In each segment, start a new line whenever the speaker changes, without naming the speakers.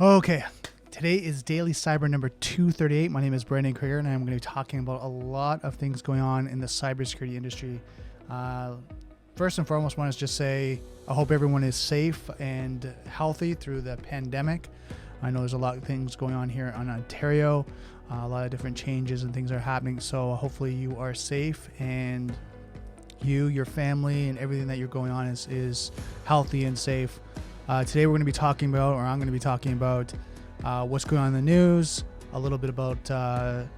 Okay, today is Daily Cyber number 238. My name is Brandon Krieger, and I'm going to be talking about a lot of things going on in the cybersecurity industry. First and foremost, I want to just say I hope everyone is safe and healthy through the pandemic. I know there's a lot of things going on here in Ontario. A lot of different changes and things are happening, so hopefully you are safe and you, your family, and everything that you're going on is healthy and safe. Today I'm going to be talking about what's going on in the news, a little bit about kind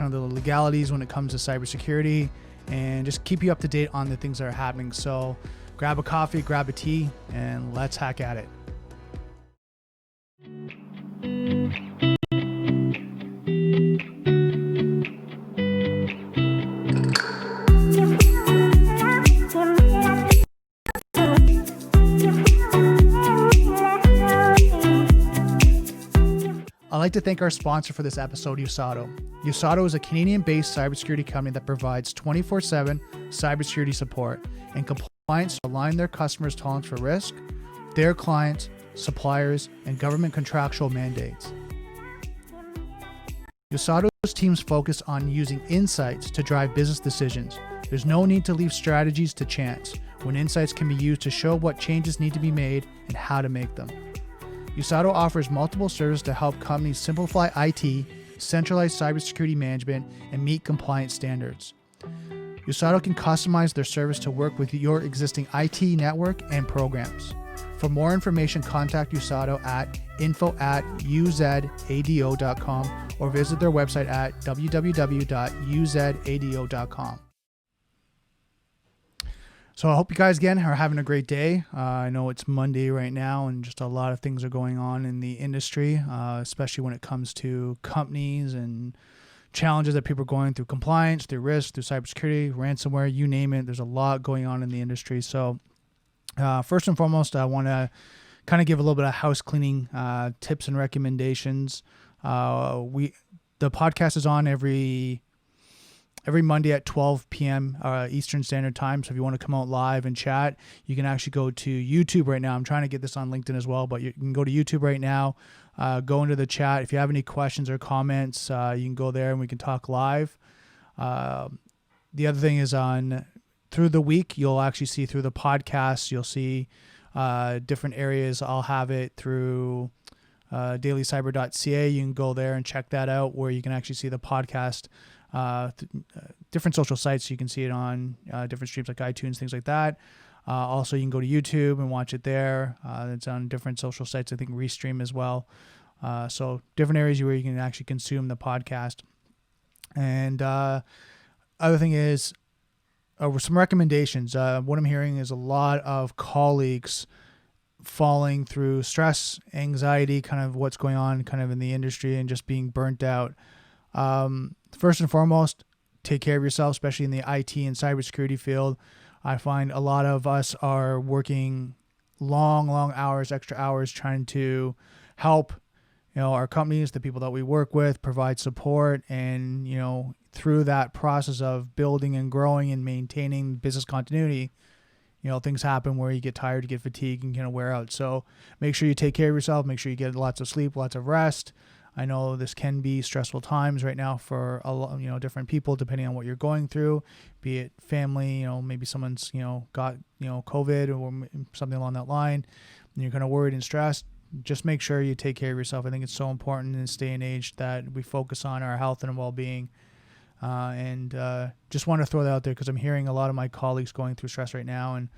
of the legalities when it comes to cybersecurity, and just keep you up to date on the things that are happening. So grab a coffee, grab a tea, and let's hack at it. I'd like to thank our sponsor for this episode, Usato. Usato is a Canadian-based cybersecurity company that provides 24/7 cybersecurity support and compliance to align their customers' tolerance for risk, their clients, suppliers, and government contractual mandates. Usato's teams focus on using insights to drive business decisions. There's no need to leave strategies to chance, when insights can be used to show what changes need to be made and how to make them. Usato offers multiple services to help companies simplify IT, centralize cybersecurity management, and meet compliance standards. Usato can customize their service to work with your existing IT network and programs. For more information, contact Usato at info@uzado.com or visit their website at www.uzado.com. So I hope you guys again are having a great day. I know it's Monday right now and just a lot of things are going on in the industry, especially when it comes to companies and challenges that people are going through, compliance, through risk, through cybersecurity, ransomware, you name it. There's a lot going on in the industry. So first and foremost, I want to kind of give a little bit of house cleaning tips and recommendations. The podcast is on every Monday at 12 p.m. Eastern Standard Time. So if you want to come out live and chat, you can actually go to YouTube right now. I'm trying to get this on LinkedIn as well, but you can go to YouTube right now, go into the chat. If you have any questions or comments, you can go there and we can talk live. The other thing is through the week, you'll actually see through the podcast, you'll see different areas. I'll have it through DailyCyber.ca. You can go there and check that out, where you can actually see the podcast. Different social sites, you can see it on different streams like iTunes, things like that. Also, you can go to YouTube and watch it there. It's on different social sites, I think Restream as well. So different areas where you can actually consume the podcast. And other thing is some recommendations. What I'm hearing is a lot of colleagues falling through stress, anxiety, kind of what's going on kind of in the industry and just being burnt out. First and foremost, take care of yourself, especially in the IT and cybersecurity field. I find a lot of us are working long hours, extra hours, trying to help, our companies, the people that we work with, provide support. And, through that process of building and growing and maintaining business continuity, things happen where you get tired, you get fatigued, and kind of wear out. So make sure you take care of yourself. Make sure you get lots of sleep, lots of rest. I know this can be stressful times right now for a lot, different people, depending on what you're going through, be it family, maybe someone's, got, COVID or something along that line, and you're kind of worried and stressed. Just make sure you take care of yourself. I think it's so important in this day and age that we focus on our health and well-being. And just want to throw that out there because I'm hearing a lot of my colleagues going through stress right now and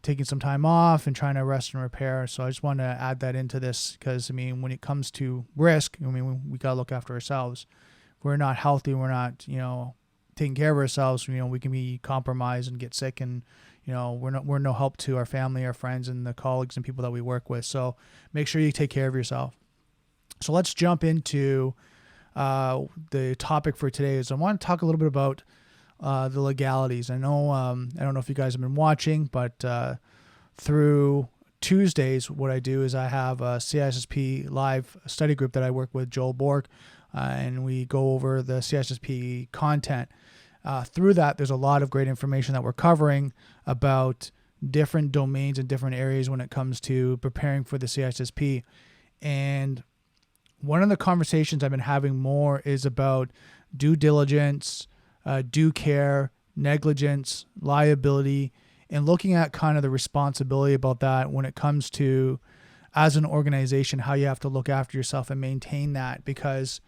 taking some time off and trying to rest and repair. So I just want to add that into this because, when it comes to risk, we got to look after ourselves. If we're not healthy, we're not, taking care of ourselves, we can be compromised and get sick, and, we're no help to our family, our friends, and the colleagues and people that we work with. So make sure you take care of yourself. So let's jump into the topic for today. I want to talk a little bit about the legalities. I know, I don't know if you guys have been watching, but through Tuesdays, what I do is I have a CISSP live study group that I work with, Joel Bork, and we go over the CISSP content. Through that, there's a lot of great information that we're covering about different domains and different areas when it comes to preparing for the CISSP. And one of the conversations I've been having more is about due diligence, due care, negligence, liability, and looking at kind of the responsibility about that when it comes to, as an organization, how you have to look after yourself and maintain that. Because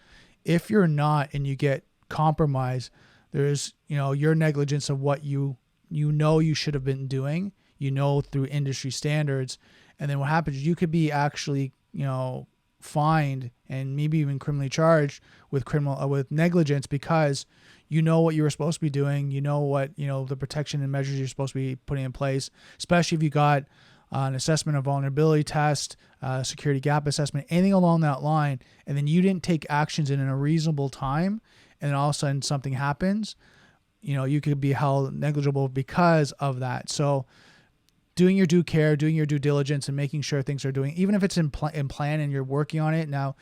if you're not and you get compromised, there's, your negligence of what you should have been doing, through industry standards. And then what happens is you could be actually, fined and maybe even criminally charged with negligence, because what you were supposed to be doing, what, the protection and measures you're supposed to be putting in place, especially if you got an assessment of vulnerability test, security gap assessment, anything along that line, and then you didn't take actions in a reasonable time, and then all of a sudden something happens, you could be held negligible because of that. So doing your due care, doing your due diligence, and making sure things are doing, even if it's in plan and you're working on it. Now,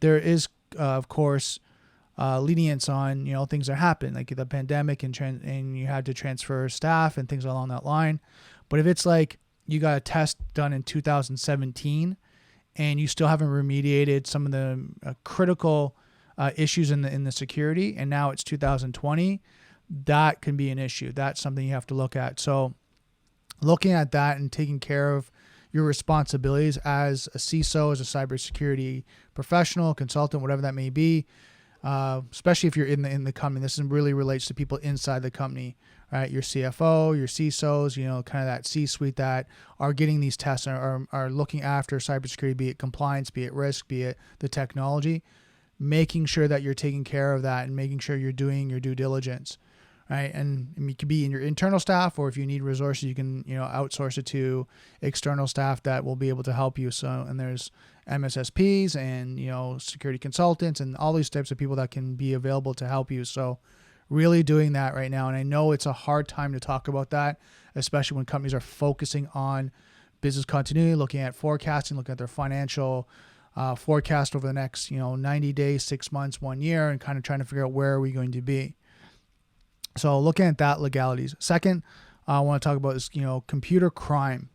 there is, of course, lenience on, things that happen, like the pandemic and you had to transfer staff and things along that line. But if it's like you got a test done in 2017 and you still haven't remediated some of the critical issues in the security, and now it's 2020, that can be an issue. That's something you have to look at. So looking at that and taking care of your responsibilities as a CISO, as a cybersecurity professional, consultant, whatever that may be, especially if you're in the company. This really relates to people inside the company, right? Your CFO, your CISOs, kind of that C-suite that are getting these tests and are looking after cybersecurity, be it compliance, be it risk, be it the technology, making sure that you're taking care of that and making sure you're doing your due diligence. Right. And it could be in your internal staff, or if you need resources, you can, outsource it to external staff that will be able to help you. So, and there's MSSPs and, security consultants and all these types of people that can be available to help you. So really doing that right now. And I know it's a hard time to talk about that, especially when companies are focusing on business continuity, looking at forecasting, looking at their financial forecast over the next, 90 days, 6 months, 1 year, and kind of trying to figure out where are we going to be. So looking at that legalities. Second, I want to talk about is, computer crime.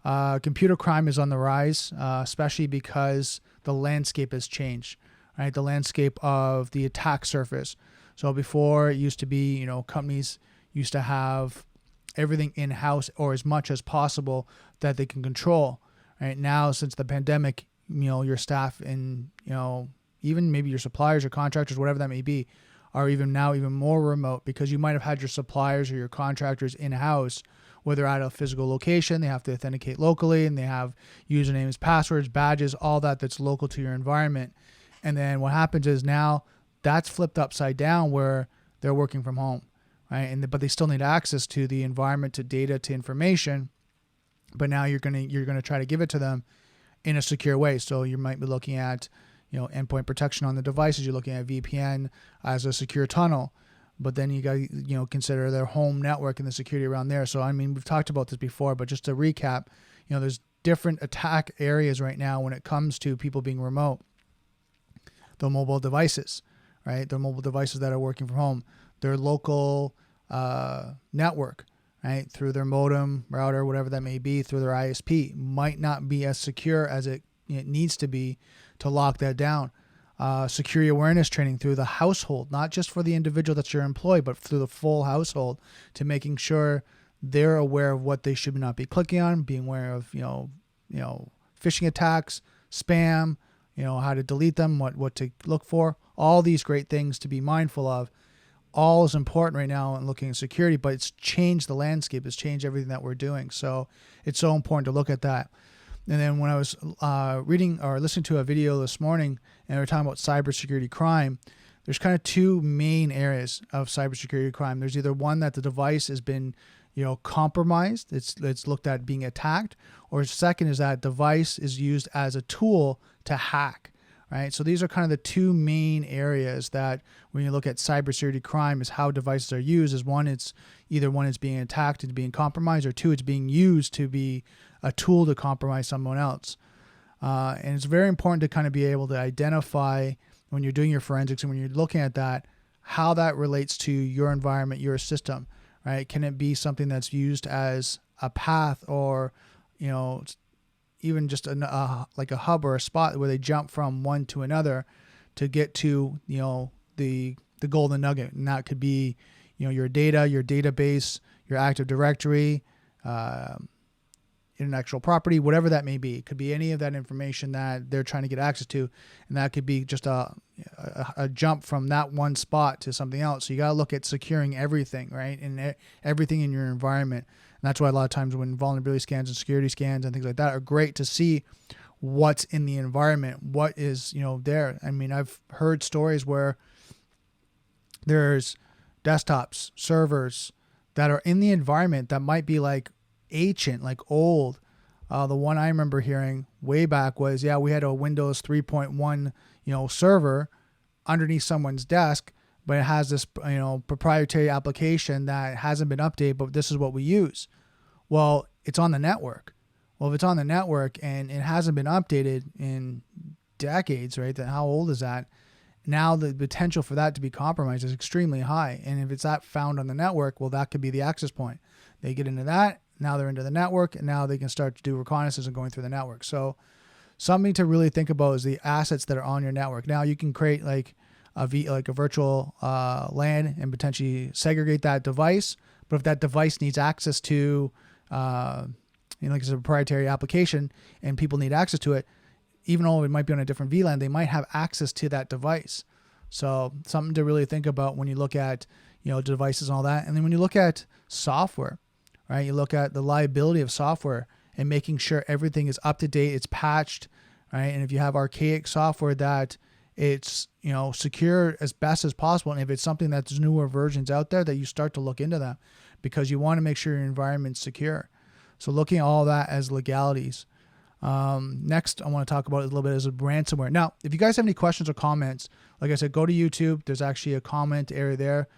Computer crime is on the rise, especially because the landscape has changed, right? The landscape of the attack surface. So before it used to be, companies used to have everything in-house or as much as possible that they can control. Right now, since the pandemic, your staff and, even maybe your suppliers or contractors, whatever that may be, are even more remote, because you might have had your suppliers or your contractors in-house where they're at a physical location. They have to authenticate locally, and they have usernames, passwords, badges, all that's local to your environment. And then what happens is now that's flipped upside down where they're working from home, right? But they still need access to the environment, to data, to information. But now you're gonna try to give it to them in a secure way. So you might be looking at endpoint protection on the devices. You're looking at VPN as a secure tunnel, but then you got to, consider their home network and the security around there. So, we've talked about this before, but just to recap, there's different attack areas right now when it comes to people being remote. The mobile devices, right? The mobile devices that are working from home, their local network, right? Through their modem, router, whatever that may be, through their ISP, might not be as secure as it needs to be to lock that down. Security awareness training through the household, not just for the individual that's your employee, but through the full household, to making sure they're aware of what they should not be clicking on, being aware of, phishing attacks, spam, how to delete them, what to look for, all these great things to be mindful of. All is important right now in looking at security, but it's changed the landscape. It's changed everything that we're doing. So it's so important to look at that. And then when I was reading or listening to a video this morning, and we were talking about cybersecurity crime, there's kind of two main areas of cybersecurity crime. There's either one that the device has been, compromised, it's looked at being attacked, or second is that device is used as a tool to hack, right? So these are kind of the two main areas that when you look at cybersecurity crime is how devices are used. Is one, it's either one is being attacked and being compromised, or two, it's being used to be a tool to compromise someone else. And it's very important to kind of be able to identify when you're doing your forensics and when you're looking at that, how that relates to your environment, your system, right? Can it be something that's used as a path or, even just like a hub or a spot where they jump from one to another to get to, the golden nugget. And that could be, your data, your database, your Active Directory, intellectual property, whatever that may be. It could be any of that information that they're trying to get access to. And that could be just a jump from that one spot to something else. So you got to look at securing everything, right? And everything in your environment. And that's why a lot of times when vulnerability scans and security scans and things like that are great to see what's in the environment, what is, there. I mean, I've heard stories where there's desktops, servers that are in the environment that might be like ancient, like old. The one I remember hearing way back was, we had a Windows 3.1, server underneath someone's desk, but it has this, proprietary application that hasn't been updated, but this is what we use. Well, it's on the network. Well, if it's on the network and it hasn't been updated in decades, right? Then how old is that? Now the potential for that to be compromised is extremely high. And if it's that found on the network, well, that could be the access point. They get into that. Now they're into the network, and now they can start to do reconnaissance and going through the network. So something to really think about is the assets that are on your network. Now you can create like a virtual LAN and potentially segregate that device. But if that device needs access to, like it's a proprietary application and people need access to it, even though it might be on a different VLAN, they might have access to that device. So something to really think about when you look at, devices and all that. And then when you look at software, right, you look at the liability of software and making sure everything is up to date, it's patched, right? And if you have archaic software, that it's, secure as best as possible. And if it's something that's newer versions out there, that you start to look into that, because you want to make sure your environment's secure. So looking at all that as legalities. Next, I want to talk about a little bit as a ransomware. Now, if you guys have any questions or comments, like I said, go to YouTube. There's actually a comment area there.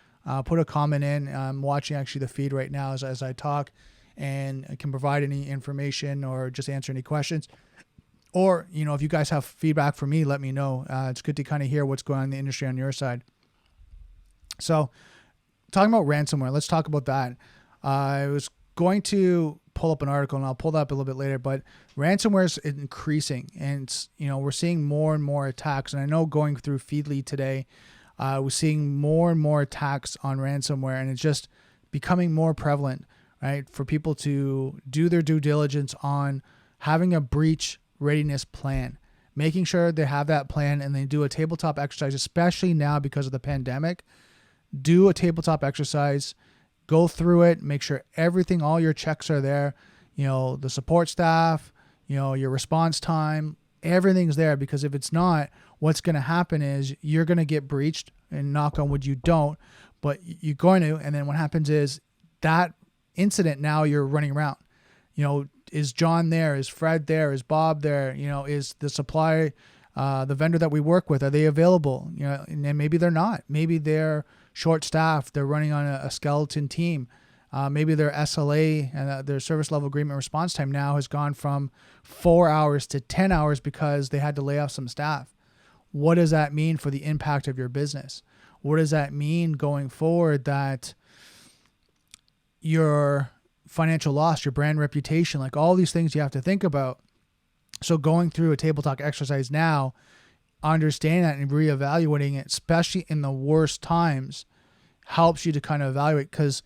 Put a comment in. I'm watching actually the feed right now as I talk, and I can provide any information or just answer any questions. Or, if you guys have feedback for me, let me know. It's good to kind of hear what's going on in the industry on your side. So talking about ransomware, let's talk about that. I was going to pull up an article, and I'll pull that up a little bit later, but ransomware is increasing, and we're seeing more and more attacks. And I know going through Feedly today, we're seeing more and more attacks on ransomware, and it's just becoming more prevalent, right? For people to do their due diligence on having a breach readiness plan, making sure they have that plan, and they do a tabletop exercise, especially now because of the pandemic. Do a tabletop exercise, go through it, make sure everything, all your checks are there, the support staff, your response time, everything's there, because if it's not, what's going to happen is you're going to get breached, and knock on wood, you don't, but you're going to. And then what happens is that incident, now you're running around, is John there? Is Fred there? Is Bob there? Is the supplier, the vendor that we work with, are they available? And then maybe they're not. Maybe they're short-staffed. They're running on a skeleton team. Maybe their SLA and their service level agreement response time now has gone from 4 hours to 10 hours because they had to lay off some staff. What does that mean for the impact of your business? What does that mean going forward, that your financial loss, your brand reputation, like all these things you have to think about. So going through a tabletop exercise now, understanding that and reevaluating it, especially in the worst times, helps you to kind of evaluate. Because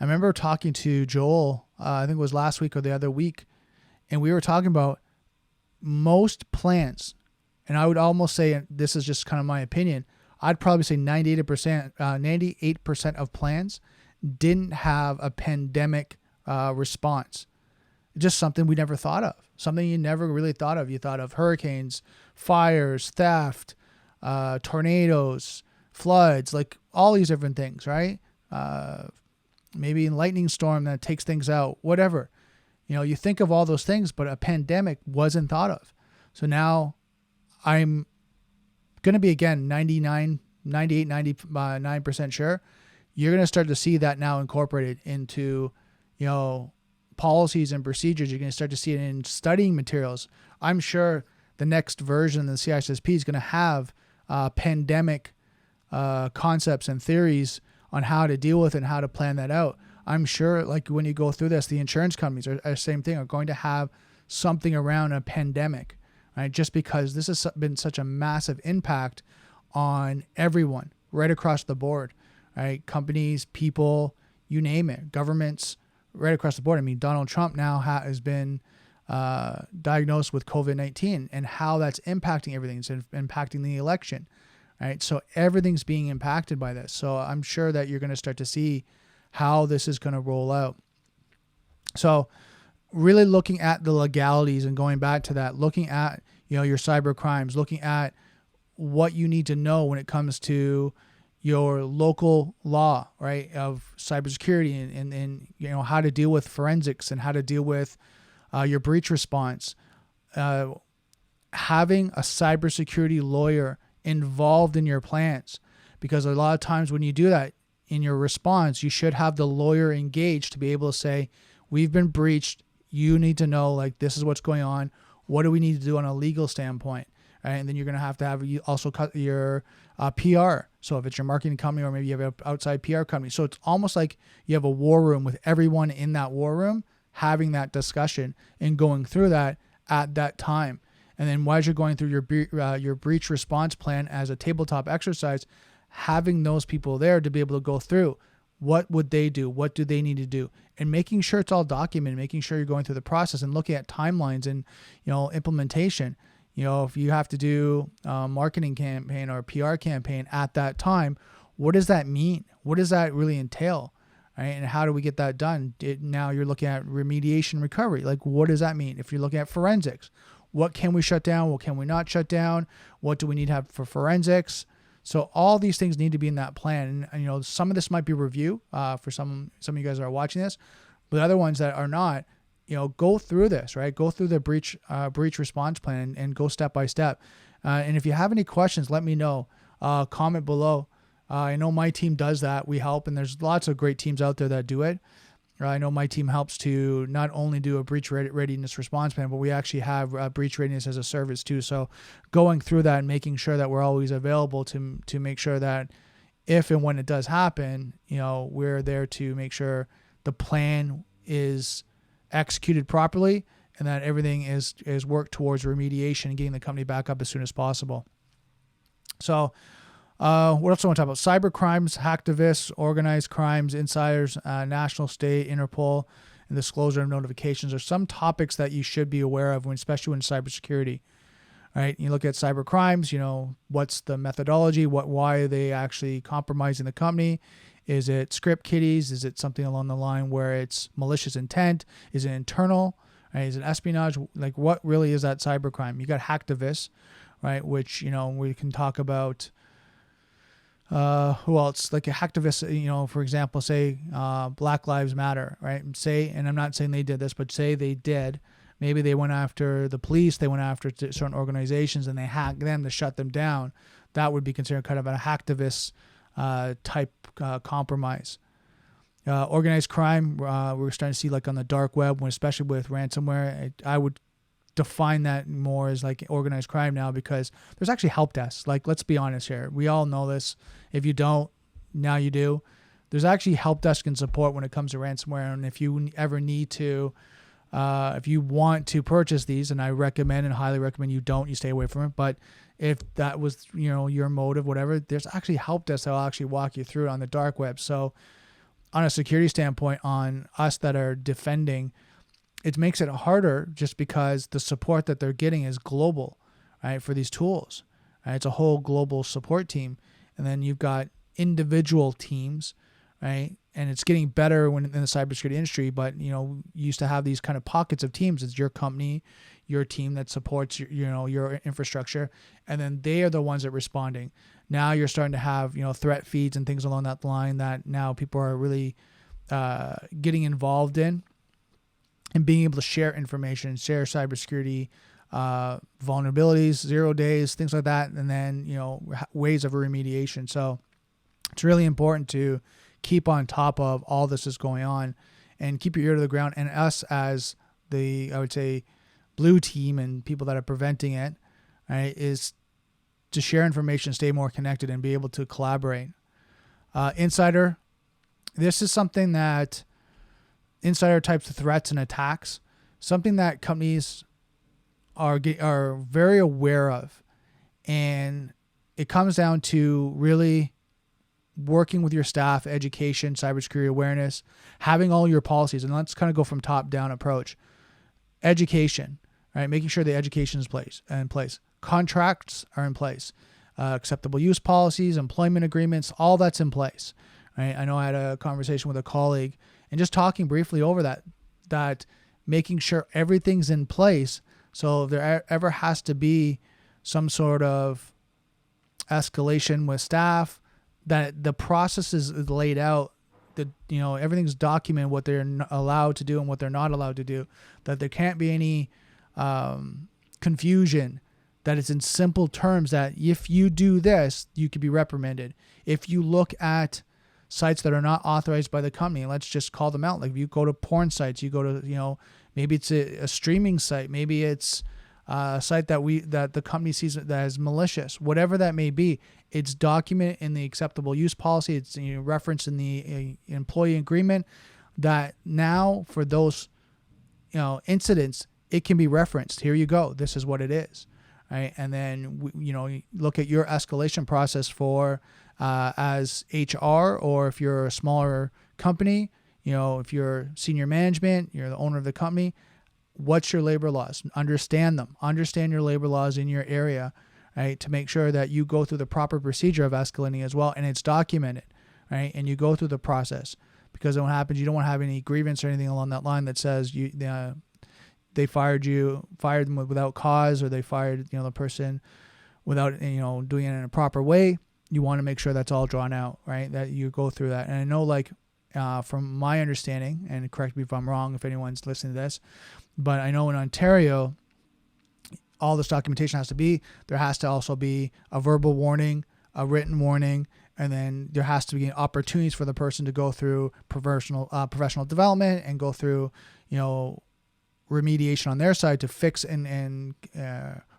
I remember talking to Joel, I think it was last week or the other week, and we were talking about most plans, and I would almost say, and this is just kind of my opinion, I'd probably say 98% of plans didn't have a pandemic response. Just something we never thought of, something you never really thought of. You thought of hurricanes, fires, theft, tornadoes, floods, like all these different things, right? Maybe a lightning storm that takes things out, whatever. You think of all those things, but a pandemic wasn't thought of. So now I'm going to be, again, 99% sure you're going to start to see that now incorporated into, policies and procedures. You're going to start to see it in studying materials. I'm sure the next version of the CISSP is going to have pandemic concepts and theories on how to deal with it and how to plan that out. I'm sure, like when you go through this, the insurance companies are the same thing, are going to have something around a pandemic, right? Just because this has been such a massive impact on everyone right across the board, right? Companies, people, you name it, governments, right across the board. I mean, Donald Trump now has been diagnosed with COVID-19, and how that's impacting everything. It's impacting the election, right? So everything's being impacted by this. So I'm sure that you're going to start to see how this is going to roll out. So really looking at the legalities and going back to that, looking at, your cyber crimes, looking at what you need to know when it comes to your local law, right, of cybersecurity and how to deal with forensics and how to deal with your breach response. Having a cybersecurity lawyer involved in your plans, because a lot of times when you do that in your response, you should have the lawyer engaged to be able to say, we've been breached. You need to know, like, this is what's going on. What do we need to do on a legal standpoint? Right? And then you're going to have you also cut your PR. So if it's your marketing company, or maybe you have an outside PR company. So it's almost like you have a war room with everyone in that war room having that discussion and going through that at that time. And then as you're going through your breach response plan as a tabletop exercise, having those people there to be able to go through what would they do, what do they need to do, and making sure it's all documented, making sure you're going through the process and looking at timelines and implementation. If you have to do a marketing campaign or a PR campaign at that time, what does that mean? What does that really entail? Right? And how do we get that done? Now you're looking at remediation recovery. Like, what does that mean? If you're looking at forensics, what can we shut down? What can we not shut down? What do we need to have for forensics? So all these things need to be in that plan. And some of this might be review for some of you guys that are watching this, but the other ones that are not, go through this, right? Go through the breach response plan and go step by step. And if you have any questions, let me know. Comment below. I know my team does that. We help, and there's lots of great teams out there that do it. I know my team helps to not only do a breach readiness response plan, but we actually have breach readiness as a service too. So going through that and making sure that we're always available to make sure that if and when it does happen, we're there to make sure the plan is executed properly and that everything is worked towards remediation and getting the company back up as soon as possible. So what else do I want to talk about? Cyber crimes, hacktivists, organized crimes, insiders, national, state, Interpol, and disclosure of notifications are some topics that you should be aware of, especially in cybersecurity. Right? You look at cyber crimes, what's the methodology? Why are they actually compromising the company? Is it script kiddies? Is it something along the line where it's malicious intent? Is it internal? Right? Is it espionage? Like, what really is that cyber crime? You got hacktivists, right? Which, we can talk about. Who else? Like a hacktivist, for example, say Black Lives Matter, right? And I'm not saying they did this, but say they did. Maybe they went after the police, they went after certain organizations, and they hacked them to shut them down. That would be considered kind of a hacktivist type compromise. Organized crime, we're starting to see like on the dark web, especially with ransomware. I would define that more as like organized crime now, because there's actually help desks. Like, let's be honest here. We all know this. If you don't, now you do. There's actually help desk and support when it comes to ransomware. And if you ever need to, if you want to purchase these, and I recommend and highly recommend you don't, you stay away from it. But if that was, your motive, whatever, there's actually help desks that will actually walk you through it on the dark web. So on a security standpoint, on us that are defending, it makes it harder just because the support that they're getting is global, right? For these tools, right? It's a whole global support team. And then you've got individual teams, right? And it's getting better in the cybersecurity industry, but, you used to have these kind of pockets of teams. It's your company, your team that supports your infrastructure. And then they are the ones that are responding. Now you're starting to have, threat feeds and things along that line that now people are really getting involved in. And being able to share information, share cybersecurity vulnerabilities, 0 days, things like that, and then ways of remediation. So it's really important to keep on top of all this is going on, and keep your ear to the ground. And us as I would say, blue team and people that are preventing it, right, is to share information, stay more connected, and be able to collaborate. Insider, this is something that. Insider types of threats and attacks something that companies are very aware of. And it comes down to really working with your staff, education, cybersecurity awareness, having all your policies. And let's kind of go from top down approach. Education, right? Making sure the education is in place. Contracts are in place. Acceptable use policies, employment agreements, all that's in place. Right? I know I had a conversation with a colleague and just talking briefly over that making sure everything's in place. So if there ever has to be some sort of escalation with staff, that the process is laid out, that, everything's documented, what they're allowed to do and what they're not allowed to do, that there can't be any confusion, that it's in simple terms, that if you do this, you could be reprimanded. If you look at sites that are not authorized by the company, let's just call them out. Like if you go to porn sites, you go to, maybe it's a streaming site, maybe it's a site that the company sees that is malicious, whatever that may be, it's documented in the acceptable use policy. It's referenced in the employee agreement, that now for those incidents, it can be referenced. Here you go. This is what it is. Right. And then, look at your escalation process for as HR, or if you're a smaller company, if you're senior management, you're the owner of the company, what's your labor laws? Understand them. Understand your labor laws in your area, right? To make sure that you go through the proper procedure of escalating as well, and it's documented, right? And you go through the process, because what happens, you don't want to have any grievance or anything along that line that says they fired them without cause, or they fired the person without doing it in a proper way. You want to make sure that's all drawn out, right? That you go through that. And I know, from my understanding, and correct me if I'm wrong if anyone's listening to this, but I know in Ontario, all this documentation there has to also be a verbal warning, a written warning, and then there has to be opportunities for the person to go through professional development and go through, remediation on their side to fix and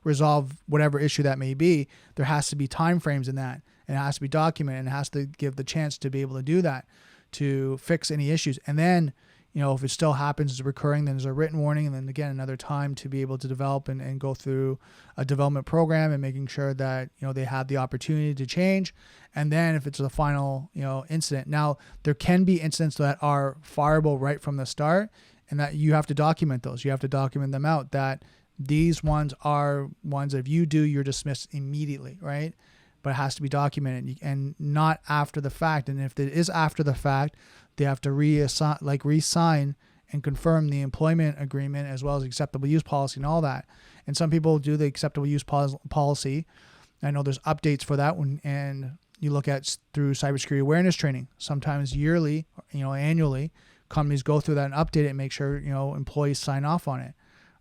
resolve whatever issue that may be. There has to be time frames in that, and it has to be documented, and it has to give the chance to be able to do that, to fix any issues. And then, if it still happens, it's recurring, then there's a written warning, and then again, another time to be able to develop and go through a development program, and making sure that, they have the opportunity to change. And then if it's the final, incident, now there can be incidents that are fireable right from the start, and that you have to document those. You have to document them out, that these ones are ones that if you do, you're dismissed immediately, right? But it has to be documented, and not after the fact. And if it is after the fact, they have to re-sign and confirm the employment agreement, as well as acceptable use policy and all that. And some people do the acceptable use policy. I know there's updates for that one, and you look at through cybersecurity awareness training, sometimes yearly, annually, companies go through that and update it and make sure, employees sign off on it,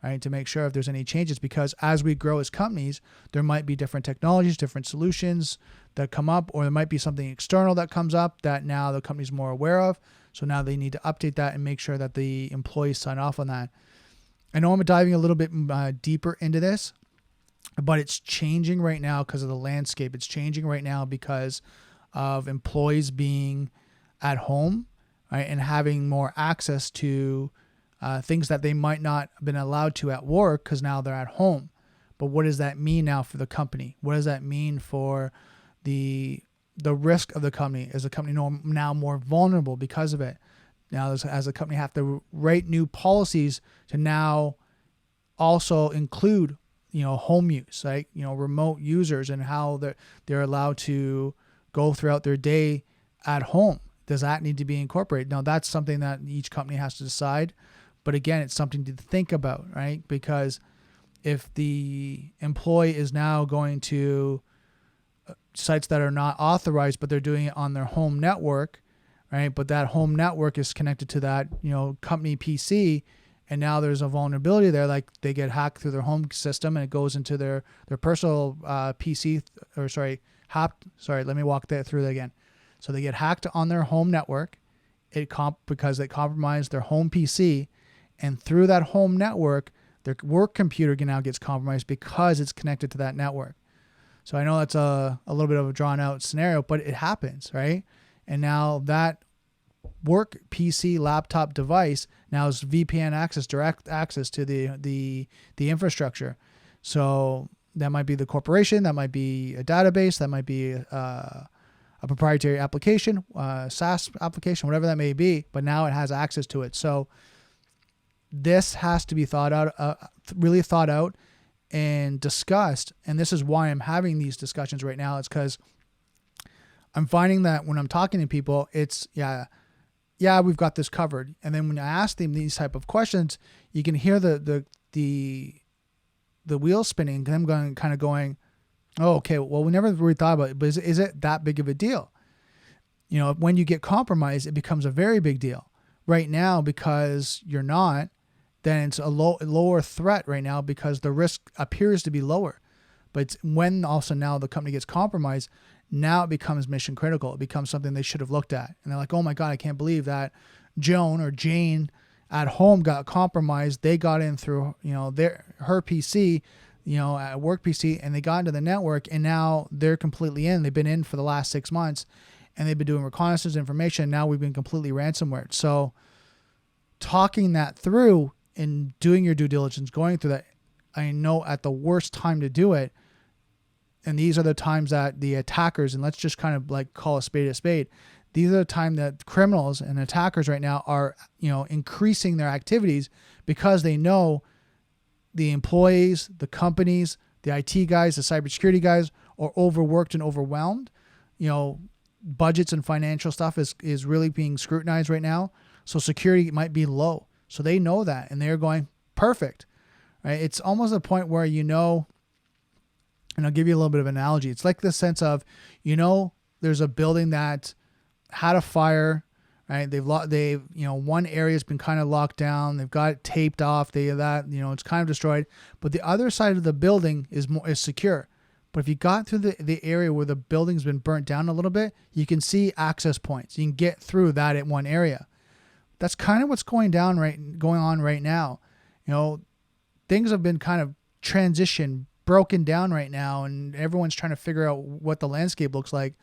right? To make sure if there's any changes, because as we grow as companies, there might be different technologies, different solutions that come up, or there might be something external that comes up that now the company's more aware of. So now they need to update that and make sure that the employees sign off on that. I know I'm diving a little bit deeper into this, but it's changing right now because of the landscape. It's changing right now because of employees being at home, right, and having more access to things that they might not have been allowed to at work, because now they're at home. But what does that mean now for the company? What does that mean for the risk of the company? Is the company now more vulnerable because of it? Now, as a company, have to write new policies to now also include, home use, right? Remote users, and how they're allowed to go throughout their day at home. Does that need to be incorporated? Now, that's something that each company has to decide. But again, it's something to think about, right? Because if the employee is now going to sites that are not authorized, but they're doing it on their home network, right? But that home network is connected to that, company PC, and now there's a vulnerability there, like they get hacked through their home system and it goes into their personal PC, let me walk that through that again. So they get hacked on their home network, because they compromised their home PC, and through that home network, their work computer now gets compromised because it's connected to that network. So I know that's a little bit of a drawn out scenario, but it happens, right? And now that work PC laptop device now is VPN access, direct access to the infrastructure. So that might be the corporation, that might be a database, that might be a proprietary application, SaaS application, whatever that may be, but now it has access to it. So this has to be really thought out and discussed. And this is why I'm having these discussions right now. It's because I'm finding that when I'm talking to people, it's, we've got this covered. And then when I ask them these type of questions, you can hear the wheels spinning, them going, oh, okay, well, we never really thought about it, but is it that big of a deal? When you get compromised, it becomes a very big deal. Right now, because you're not, then it's a lower threat right now because the risk appears to be lower. But when also now the company gets compromised, now it becomes mission critical. It becomes something they should have looked at. And they're like, oh my God, I can't believe that Joan or Jane at home got compromised. They got in through, her PC, at work PC, and they got into the network, and now they're completely in. They've been in for the last 6 months, and they've been doing reconnaissance information. Now we've been completely ransomware. So talking that through and doing your due diligence, going through that, I know at the worst time to do it, and these are the times that the attackers, and let's just kind of like call a spade, these are the time that criminals and attackers right now are, increasing their activities because they know the employees, the companies, the IT guys, the cybersecurity guys are overworked and overwhelmed. Budgets and financial stuff is really being scrutinized right now. So security might be low. So they know that, and they're going, perfect, right? It's almost a point where, and I'll give you a little bit of an analogy. It's like the sense of, there's a building that had a fire, right? They've one area has been kind of locked down. They've got it taped off. It's kind of destroyed, but the other side of the building is secure. But if you got through the area where the building's been burnt down a little bit, you can see access points. You can get through that at one area. That's kind of what's going on right now. Things have been kind of broken down right now, and everyone's trying to figure out what the landscape looks like.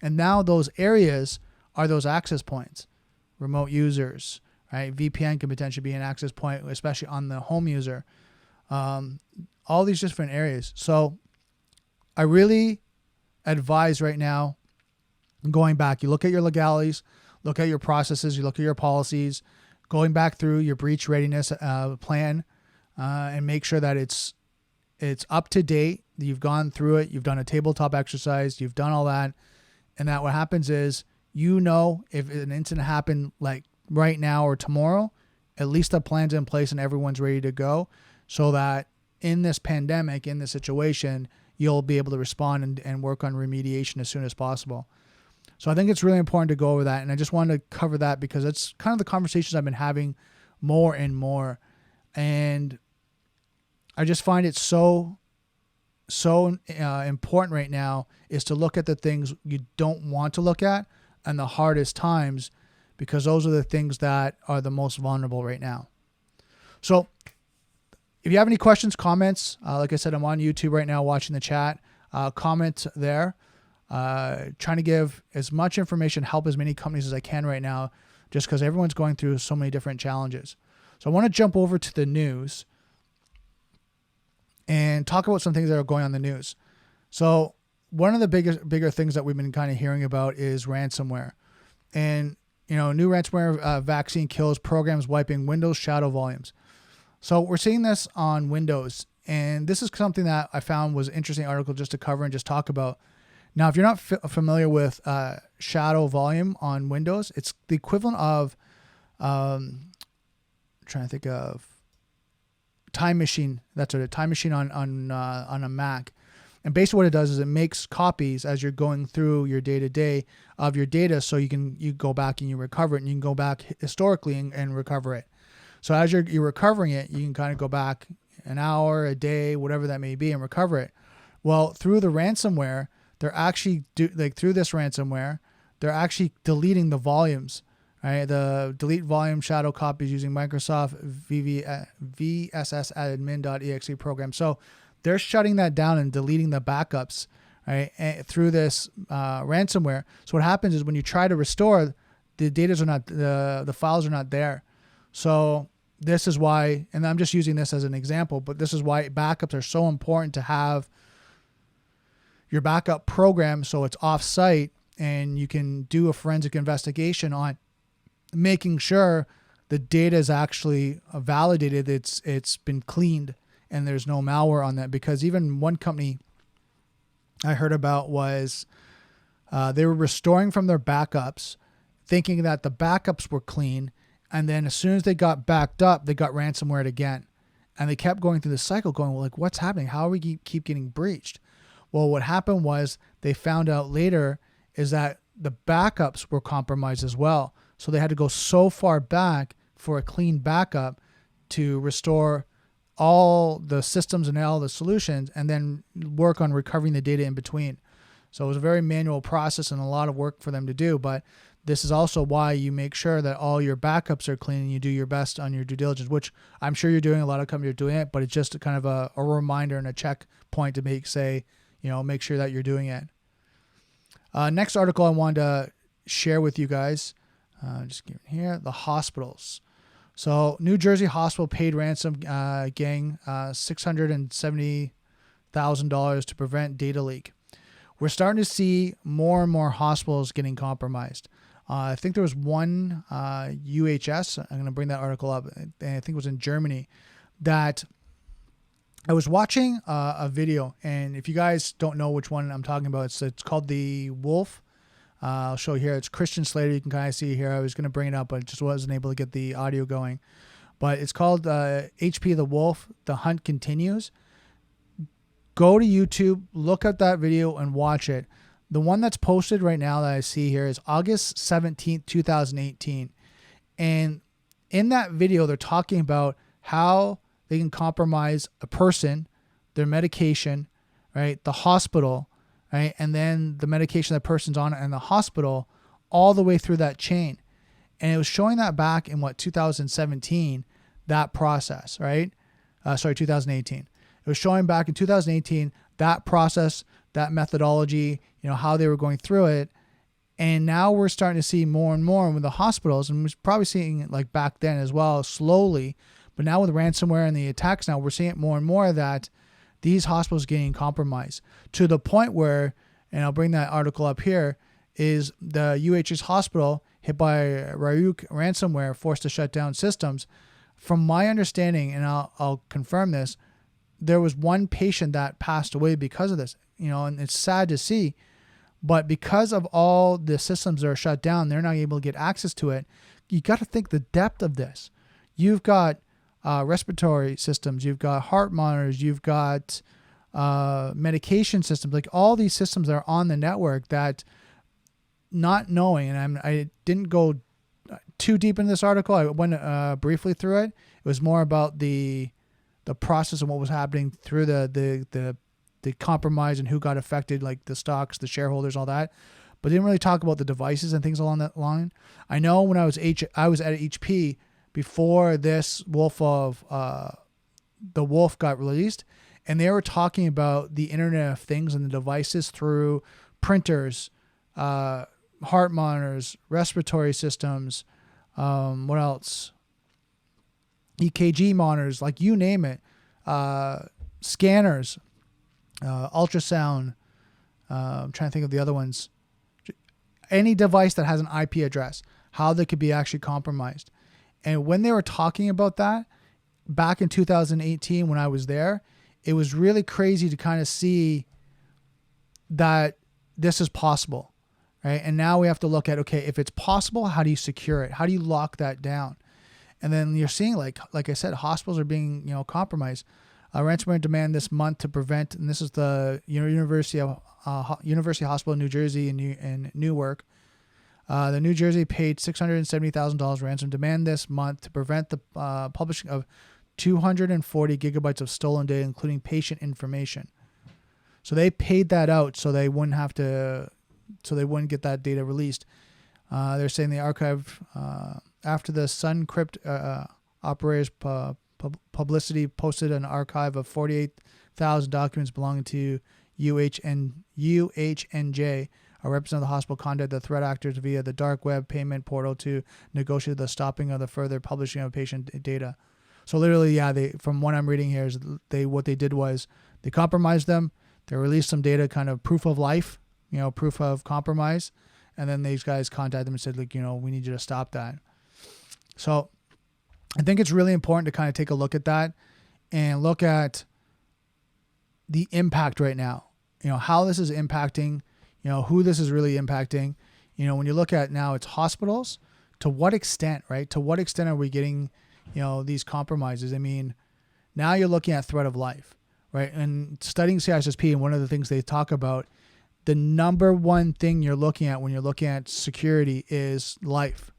And now those areas are those access points, remote users, right? VPN can potentially be an access point, especially on the home user. All these different areas. So I really advise right now, going back, you look at your legalities, look at your processes, you look at your policies, going back through your breach readiness plan, and make sure that it's up to date. You've gone through it. You've done a tabletop exercise. You've done all that. And that what happens is, if an incident happened like right now or tomorrow, at least the plan's in place and everyone's ready to go, so that in this pandemic, in this situation, you'll be able to respond and work on remediation as soon as possible. So I think it's really important to go over that. And I just wanted to cover that because it's kind of the conversations I've been having more and more. And I just find it so important right now is to look at the things you don't want to look at and the hardest times, because those are the things that are the most vulnerable right now. So if you have any questions, comments, like I said, I'm on YouTube right now watching the chat. Comment there. Trying to give as much information, help as many companies as I can right now, just because everyone's going through so many different challenges. So I want to jump over to the news and talk about some things that are going on in the news. So one of the bigger things that we've been kind of hearing about is ransomware. And, new ransomware vaccine kills programs wiping Windows shadow volumes. So we're seeing this on Windows. And this is something that I found was an interesting article just to cover and just talk about. Now, if you're not familiar with shadow volume on Windows, it's the equivalent of, I'm trying to think of, Time Machine. That's what Time Machine on a Mac. And basically what it does is it makes copies as you're going through your day-to-day of your data, so you go back and you recover it, and you can go back historically and recover it. So as you're recovering it, you can kind of go back an hour, a day, whatever that may be, and recover it. Well, through the ransomware, they're actually through this ransomware, they're actually deleting the volumes. Right, the delete volume shadow copies using Microsoft VSSadmin.exe program. So they're shutting that down and deleting the backups, right, through this ransomware. So what happens is when you try to restore, the data's are not, the files are not there. So this is why, and I'm just using this as an example, but this is why backups are so important to have your backup program so it's off-site and you can do a forensic investigation on making sure the data is actually validated, it's been cleaned, and there's no malware on that. Because even one company I heard about was they were restoring from their backups, thinking that the backups were clean, and then as soon as they got backed up, they got ransomware again. And they kept going through the cycle going, well, like, what's happening? How are we keep getting breached? Well, what happened was they found out later is that the backups were compromised as well. So they had to go so far back for a clean backup to restore all the systems and all the solutions, and then work on recovering the data in between. So it was a very manual process and a lot of work for them to do. But this is also why you make sure that all your backups are clean and you do your best on your due diligence, which I'm sure you're doing. A lot of companies are doing it, but it's just kind of a reminder and a checkpoint to make sure that you're doing it. Next article I wanted to share with you guys, just give it here, the hospitals. So New Jersey hospital paid ransom gang $670,000 to prevent data leak. We're starting to see more and more hospitals getting compromised. I think there was one UHS, I'm going to bring that article up, and I think it was in Germany, that I was watching a video, and if you guys don't know which one I'm talking about, it's called The Wolf. I'll show you here. It's Christian Slater. You can kind of see here. I was going to bring it up, but just wasn't able to get the audio going. But it's called HP The Wolf, The Hunt Continues. Go to YouTube, look at that video, and watch it. The one that's posted right now that I see here is August 17th, 2018. And in that video, they're talking about how they can compromise a person, their medication, right, the hospital, right, and then the medication that person's on and the hospital, all the way through that chain. And it was showing that back in 2017, that process, right? 2018. It was showing back in 2018 that process, that methodology, how they were going through it. And now we're starting to see more and more with the hospitals, and we're probably seeing it like back then as well, slowly. But now with ransomware and the attacks now, we're seeing it more and more that these hospitals getting compromised to the point where, and I'll bring that article up here, is the UHS hospital hit by Ryuk ransomware, forced to shut down systems. From my understanding, and I'll confirm this, there was one patient that passed away because of this, and it's sad to see, but because of all the systems that are shut down, they're not able to get access to it. You got to think the depth of this. You've got respiratory systems, you've got heart monitors, you've got medication systems, like all these systems that are on the network that, not knowing, and I didn't go too deep into this article. I went briefly through it. It was more about the process and what was happening through the compromise and who got affected, like the stocks, the shareholders, all that. But didn't really talk about the devices and things along that line. I know when I was at HP before this Wolf of the Wolf got released, and they were talking about the Internet of Things and the devices through printers, heart monitors, respiratory systems, what else? EKG monitors, like you name it, scanners, ultrasound. I'm trying to think of the other ones. Any device that has an IP address, how they could be actually compromised. And when they were talking about that back in 2018, when I was there, it was really crazy to kind of see that this is possible, right? And now we have to look at, okay, if it's possible, how do you secure it? How do you lock that down? And then you're seeing, like I said, hospitals are being, compromised. Ransomware demand this month to prevent, and this is the University Hospital in New Jersey in Newark. The New Jersey paid $670,000 ransom demand this month to prevent the publishing of 240 gigabytes of stolen data, including patient information. So they paid that out so they wouldn't get that data released. They're saying the archive, after the SunCrypt operators publicity, posted an archive of 48,000 documents belonging to UHNJ, A representative of the hospital contacted the threat actors via the dark web payment portal to negotiate the stopping of the further publishing of patient data. So literally, from what I'm reading here is what they did was they compromised them. They released some data, kind of proof of life, proof of compromise. And then these guys contacted them and said, we need you to stop that. So I think it's really important to kind of take a look at that and look at the impact right now, how this is impacting, who this is really impacting. When you look at now it's hospitals, to what extent, right? To what extent are we getting, these compromises? I mean, now you're looking at threat of life, right? And studying CISSP, and one of the things they talk about, the number one thing you're looking at when you're looking at security is life,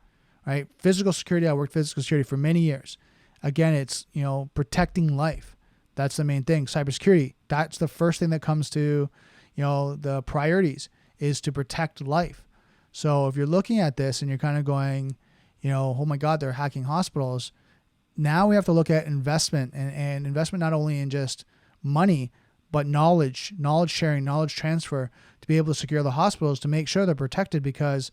right? Physical security. I worked physical security for many years. Again, it's, protecting life. That's the main thing. Cybersecurity, that's the first thing that comes to, the priorities is to protect life. So if you're looking at this and you're kind of going, oh my God, they're hacking hospitals. Now we have to look at investment and investment not only in just money, but knowledge sharing, knowledge transfer to be able to secure the hospitals to make sure they're protected. Because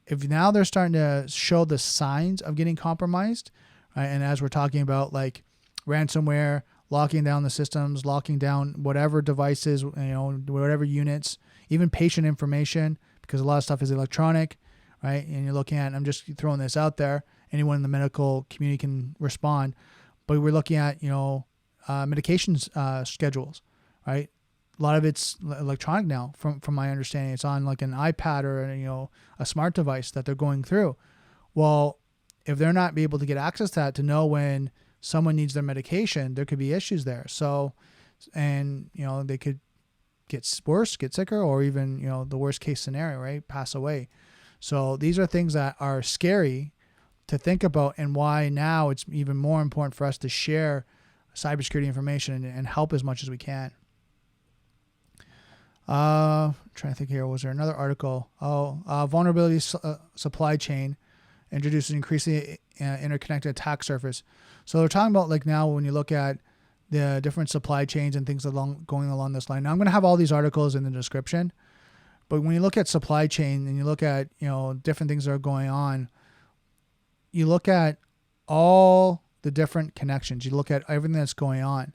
if now they're starting to show the signs of getting compromised, right, and as we're talking about like ransomware, locking down the systems, locking down whatever devices, whatever units, even patient information, because a lot of stuff is electronic, right? And you're looking at, I'm just throwing this out there, anyone in the medical community can respond, but we're looking at, medications schedules, right? A lot of it's electronic now, from my understanding. It's on like an iPad or a smart device that they're going through. Well, if they're not able to get access to that to know when someone needs their medication, there could be issues there. So, and they could get worse, get sicker, or even the worst case scenario, right, pass away. So these are things that are scary to think about, and why now it's even more important for us to share cybersecurity information and help as much as we can. Trying to think here. Was there another article? Vulnerability supply chain introduces increasingly interconnected attack surface. So they're talking about like now when you look at the different supply chains and things going along this line. Now I'm going to have all these articles in the description, but when you look at supply chain and you look at different things that are going on, you look at all the different connections. You look at everything that's going on.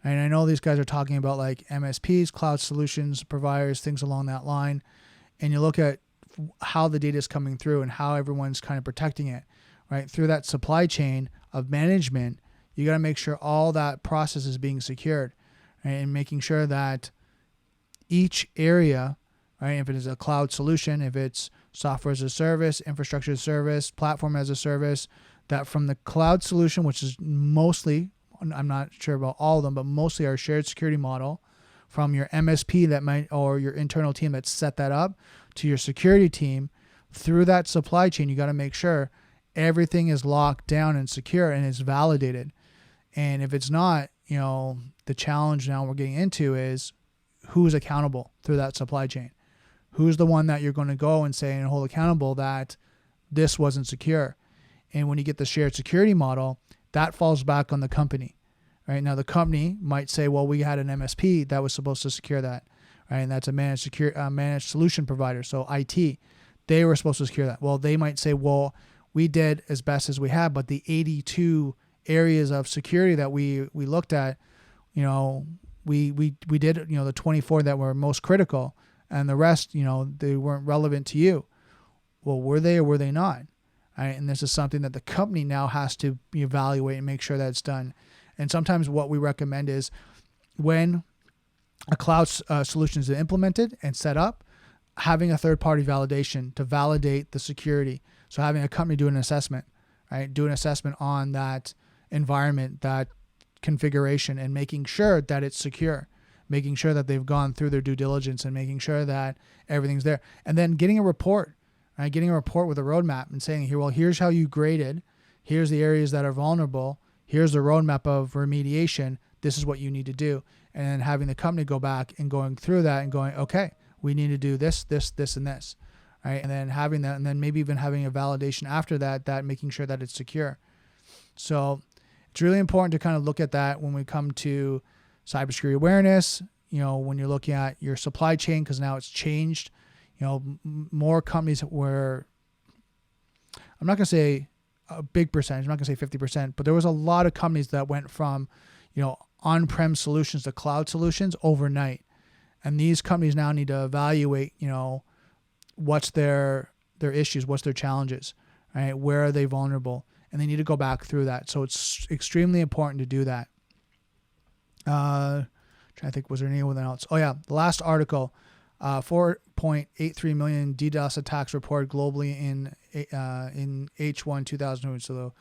And I know these guys are talking about like MSPs, cloud solutions providers, things along that line. And you look at how the data is coming through and how everyone's kind of protecting it, right? Through that supply chain of management, you got to make sure all that process is being secured, right? And making sure that each area, right? If it is a cloud solution, if it's software as a service, infrastructure as a service, platform as a service, that from the cloud solution, which is mostly, I'm not sure about all of them, but mostly our shared security model, from your MSP that might, or your internal team that set that up, to your security team, through that supply chain, you got to make sure everything is locked down and secure and is validated. And if it's not, the challenge now we're getting into is who's accountable through that supply chain. Who's the one that you're going to go and say and hold accountable that this wasn't secure? And when you get the shared security model, that falls back on the company, right? Now the company might say, well, we had an MSP that was supposed to secure that, right? And that's a managed solution provider. So IT, they were supposed to secure that. Well, they might say, well, we did as best as we had, but the 82 areas of security that we looked at, we did, the 24 that were most critical, and the rest, they weren't relevant to you. Well, were they or were they not? Right? And this is something that the company now has to evaluate and make sure that it's done. And sometimes what we recommend is when a cloud solution is implemented and set up, having a third-party validation to validate the security. So having a company do an assessment, right? Do an assessment on that environment, that configuration, and making sure that it's secure, making sure that they've gone through their due diligence and making sure that everything's there. And then getting a report, right? Getting a report with a roadmap and saying, here, well, here's how you graded. Here's the areas that are vulnerable. Here's the roadmap of remediation. This is what you need to do. And then having the company go back and going through that and going, okay, we need to do this, this, this, and this, right? And then having that, and then maybe even having a validation after that making sure that it's secure. So it's really important to kind of look at that when we come to cybersecurity awareness, when you're looking at your supply chain, because now it's changed. more companies where, I'm not going to say a big percentage, I'm not going to say 50%, but there was a lot of companies that went from, on-prem solutions to cloud solutions overnight. And these companies now need to evaluate, what's their issues, what's their challenges, right? Where are they vulnerable? And they need to go back through that. So it's extremely important to do that. Trying to think, was there anyone else? Oh yeah, the last article, 4.83 million DDoS attacks reported globally in H1 2000. So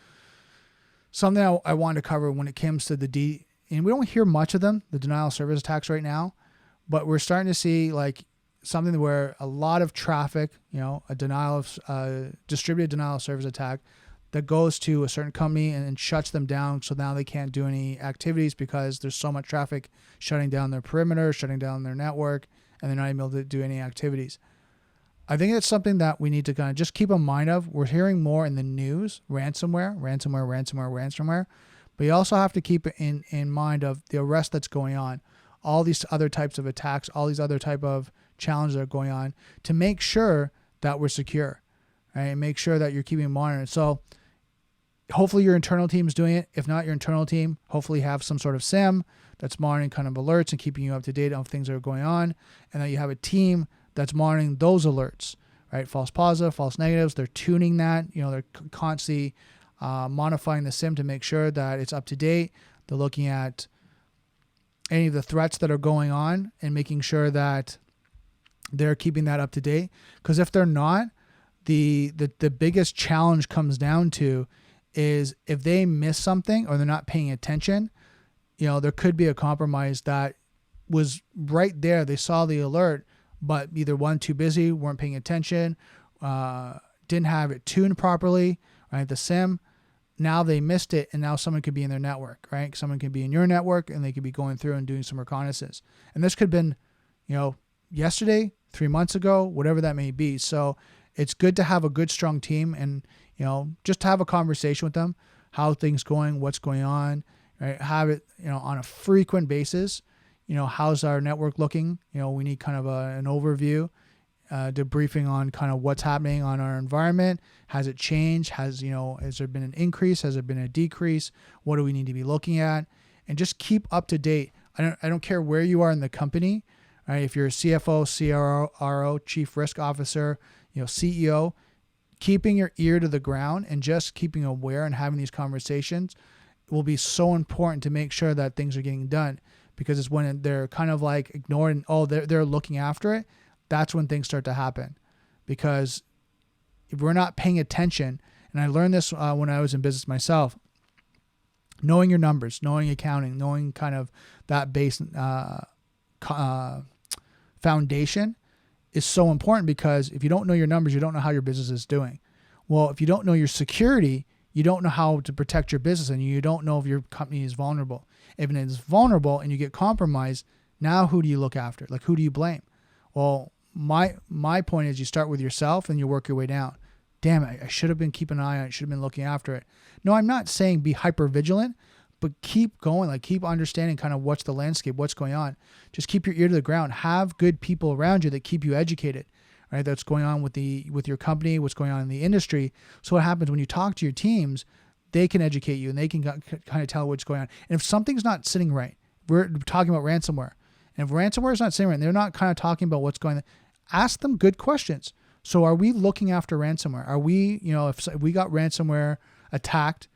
something I wanted to cover when it comes to and we don't hear much of them, the denial of service attacks right now, but we're starting to see like something where a lot of traffic, a distributed denial of service attack that goes to a certain company and shuts them down. So now they can't do any activities because there's so much traffic shutting down their perimeter, shutting down their network, and they're not able to do any activities. I think it's something that we need to kind of just keep in mind of. We're hearing more in the news, ransomware, but you also have to keep it in mind of the arrest that's going on, all these other types of attacks, all these other type of challenges that are going on, to make sure that we're secure, right? And make sure that you're keeping monitored. So hopefully your internal team is doing it. If not your internal team, hopefully have some sort of SIM that's monitoring kind of alerts and keeping you up to date on things that are going on, and that you have a team that's monitoring those alerts, right? False positive, false negatives. They're tuning that. They're constantly modifying the SIM to make sure that it's up to date. They're looking at any of the threats that are going on and making sure that they're keeping that up to date. Because if they're not, the biggest challenge comes down to is if they miss something or they're not paying attention, there could be a compromise that was right there. They saw the alert, but either one, too busy, weren't paying attention, didn't have it tuned properly, right? The SIM, now they missed it, and now someone could be in their network, right? Someone could be in your network, and they could be going through and doing some reconnaissance. And this could have been, yesterday, 3 months ago, whatever that may be. So it's good to have a good, strong team and, just have a conversation with them, how things going, what's going on, right? Have it, on a frequent basis. How's our network looking? We need kind of an overview, debriefing on kind of what's happening on our environment. Has it changed? Has there been an increase? Has there been a decrease? What do we need to be looking at? And just keep up to date. I don't care where you are in the company, right? If you're a CFO, CRO, Chief Risk Officer, CEO, keeping your ear to the ground and just keeping aware and having these conversations will be so important to make sure that things are getting done. Because it's when they're kind of like ignored and they're looking after it, that's when things start to happen. Because if we're not paying attention, and I learned this when I was in business myself, knowing your numbers, knowing accounting, knowing kind of that base foundation is so important, because if you don't know your numbers, you don't know how your business is doing. Well, if you don't know your security, you don't know how to protect your business, and you don't know if your company is vulnerable. If it is vulnerable and you get compromised, now who do you look after? Like, who do you blame? Well, my point is you start with yourself and you work your way down. Damn it, I should have been keeping an eye on it, should have been looking after it. No, I'm not saying be hyper vigilant, but keep going, like keep understanding kind of what's the landscape, what's going on. Just keep your ear to the ground. Have good people around you that keep you educated, right? That's going on with your company, what's going on in the industry. So what happens when you talk to your teams, they can educate you and they can kind of tell what's going on. And if something's not sitting right, we're talking about ransomware. And if ransomware is not sitting right, and they're not kind of talking about what's going on, ask them good questions. So are we looking after ransomware? Are we, if we got ransomware attacked,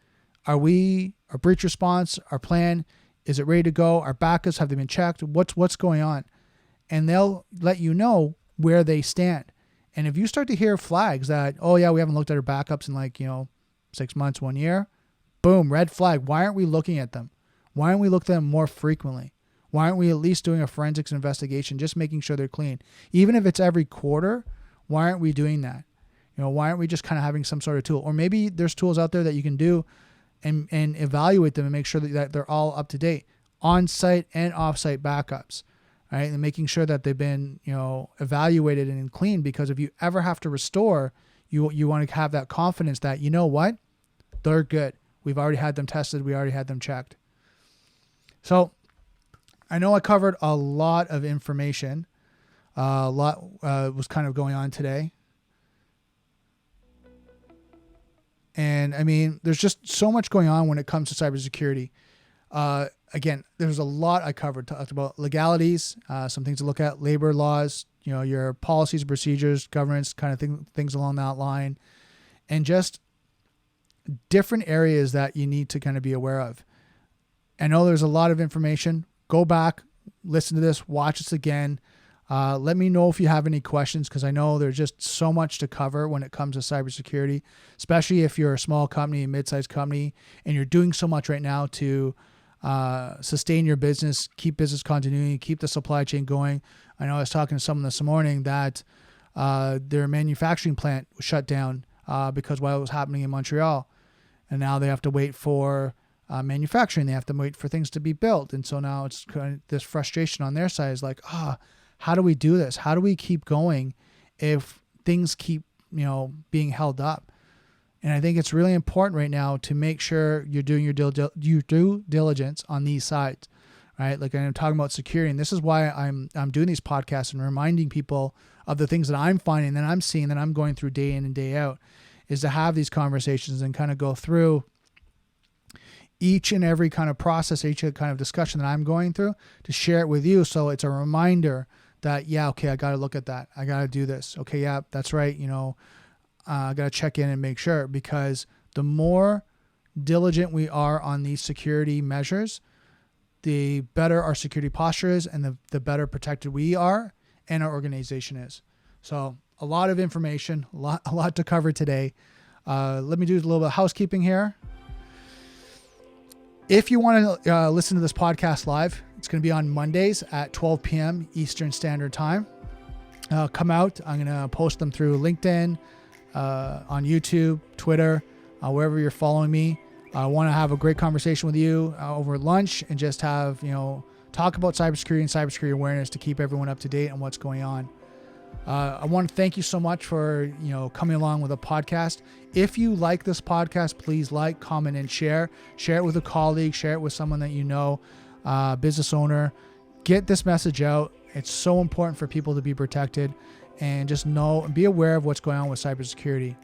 our breach response, our plan, is it ready to go? Our backups, have they been checked? What's going on? And they'll let you know where they stand. And if you start to hear flags that, oh yeah, we haven't looked at our backups in 6 months, 1 year, boom, red flag. Why aren't we looking at them? Why aren't we looking at them more frequently? Why aren't we at least doing a forensics investigation, just making sure they're clean? Even if it's every quarter, why aren't we doing that? Why aren't we just kind of having some sort of tool? Or maybe there's tools out there that you can do and evaluate them and make sure that they're all up to date, on-site and off-site backups, right? And making sure that they've been, evaluated and clean, because if you ever have to restore, you want to have that confidence that, they're good. We've already had them tested. We already had them checked. So I know I covered a lot of information. A lot was kind of going on today. And I mean, there's just so much going on when it comes to cybersecurity. Again, there's a lot I covered. Talked about legalities, some things to look at, labor laws, your policies, procedures, governance, kind of things along that line, and just different areas that you need to kind of be aware of. I know there's a lot of information. Go back, listen to this, watch this again. Let me know if you have any questions, because I know there's just so much to cover when it comes to cybersecurity, especially if you're a small company, a mid-sized company, and you're doing so much right now to sustain your business, keep business continuity, keep the supply chain going. I know I was talking to someone this morning that their manufacturing plant was shut down because what was happening in Montreal. And now they have to wait for manufacturing. They have to wait for things to be built. And so now it's kind of this frustration on their side is like, how do we do this? How do we keep going if things keep, being held up? And I think it's really important right now to make sure you're doing your due diligence on these sides, right? Like I'm talking about security, and this is why I'm doing these podcasts and reminding people of the things that I'm finding, that I'm seeing, that I'm going through day in and day out, is to have these conversations and kind of go through each and every kind of process, each kind of discussion that I'm going through, to share it with you. So it's a reminder that, okay, I got to look at that. I got to do this. Okay, yeah, that's right. I got to check in and make sure, because the more diligent we are on these security measures, the better our security posture is, and the better protected we are and our organization is. So a lot of information, a lot to cover today. Let me do a little bit of housekeeping here. If you want to listen to this podcast live, it's going to be on Mondays at 12 p.m. Eastern Standard Time. Come out. I'm going to post them through LinkedIn, on YouTube, Twitter, wherever you're following me. I want to have a great conversation with you over lunch, and just have, talk about cybersecurity and cybersecurity awareness to keep everyone up to date on what's going on. I want to thank you so much for, coming along with a podcast. If you like this podcast, please like, comment, and share. Share it with a colleague. Share it with someone that you know, business owner. Get this message out. It's so important for people to be protected, and just know and be aware of what's going on with cybersecurity.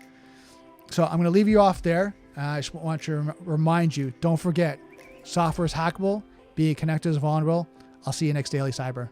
So I'm going to leave you off there. I just want to remind you, don't forget, software is hackable, being connected is vulnerable. I'll see you next Daily Cyber.